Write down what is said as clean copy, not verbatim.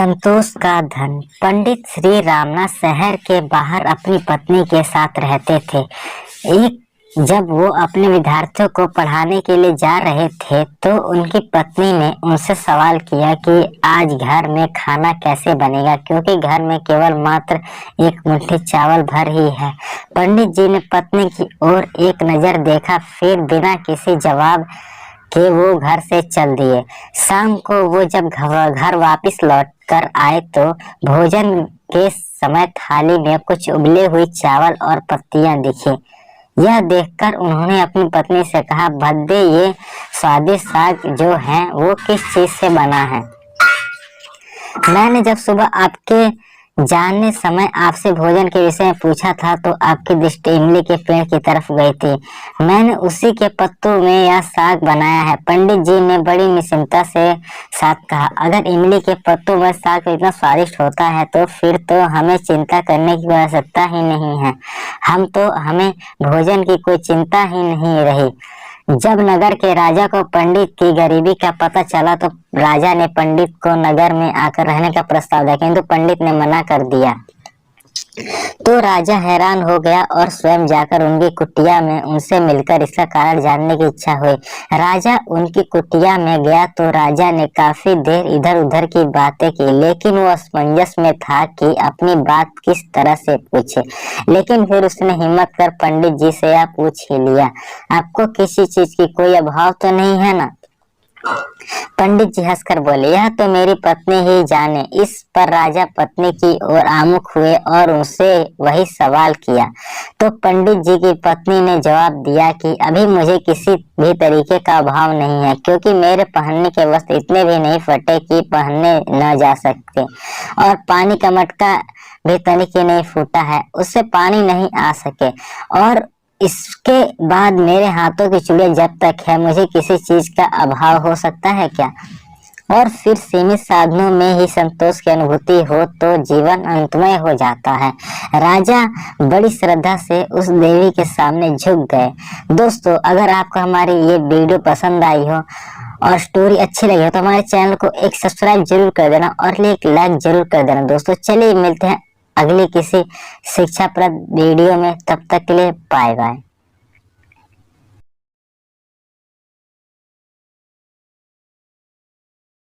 संतोष का धन। पंडित श्री रामनाथ शहर के बाहर अपनी पत्नी के साथ रहते थे। एक जब वो अपने विद्यार्थियों को पढ़ाने के लिए जा रहे थे तो उनकी पत्नी ने उनसे सवाल किया कि आज घर में खाना कैसे बनेगा, क्योंकि घर में केवल मात्र एक मुट्ठी चावल भर ही है। पंडित जी ने पत्नी की ओर एक नजर देखा, फिर बिना किसी जवाब के वो घर से चल दिए। शाम को वो जब घर वापस लौट कर आए तो भोजन के समय थाली में कुछ उबले हुए चावल और पत्तियां दिखी। यह देखकर उन्होंने अपनी पत्नी से कहा, भद्दे, ये स्वादिष्ट साग जो है वो किस चीज से बना है? मैंने जब सुबह आपके जानने समय आपसे भोजन के विषय में पूछा था तो आपकी दृष्टि इमली के पेड़ की तरफ गई थी। मैंने उसी के पत्तों में यह साग बनाया है। पंडित जी ने बड़ी निश्चिंतता से साथ कहा, अगर इमली के पत्तों में साग इतना स्वादिष्ट होता है तो फिर तो हमें चिंता करने की आवश्यकता ही नहीं है। हमें भोजन की कोई चिंता ही नहीं रही। जब नगर के राजा को पंडित की गरीबी का पता चला तो राजा ने पंडित को नगर में आकर रहने का प्रस्ताव दिया, किंतु पंडित ने मना कर दिया। तो राजा हैरान हो गया और स्वयं जाकर उनकी कुटिया में उनसे मिलकर इसका कारण जानने की इच्छा हुई। राजा उनकी कुटिया में गया तो राजा ने काफी देर इधर उधर की बातें की, लेकिन वो असमंजस में था कि अपनी बात किस तरह से पूछे। लेकिन फिर उसने हिम्मत कर पंडित जी से यह पूछ ही लिया, आपको किसी चीज की कोई अभाव तो नहीं है ना? पंडित जी हंसकर बोले, यह तो मेरी पत्नी ही जाने। इस पर राजा पत्नी की ओर आमुख हुए और उनसे वही सवाल किया। तो पंडित जी की पत्नी ने जवाब दिया कि अभी मुझे किसी भी तरीके का अभाव नहीं है, क्योंकि मेरे पहनने के वस्त्र इतने भी नहीं फटे कि पहने न जा सकते, और पानी का मटका भी तनिक ही नहीं फूटा है, उससे पानी नहीं आ सके, और इसके बाद मेरे हाथों की चूड़ियां जब तक है, मुझे किसी चीज का अभाव हो सकता है क्या? और फिर सीमित साधनों में ही संतोष की अनुभूति हो तो जीवन अंतमय हो जाता है। राजा बड़ी श्रद्धा से उस देवी के सामने झुक गए। दोस्तों, अगर आपको हमारी ये वीडियो पसंद आई हो और स्टोरी अच्छी लगी हो तो हमारे चैनल को एक सब्सक्राइब जरूर कर देना और एक लाइक जरूर कर देना। दोस्तों, चलिए मिलते हैं अगली किसी शिक्षाप्रद वीडियो में। तब तक के लिए बाय बाय।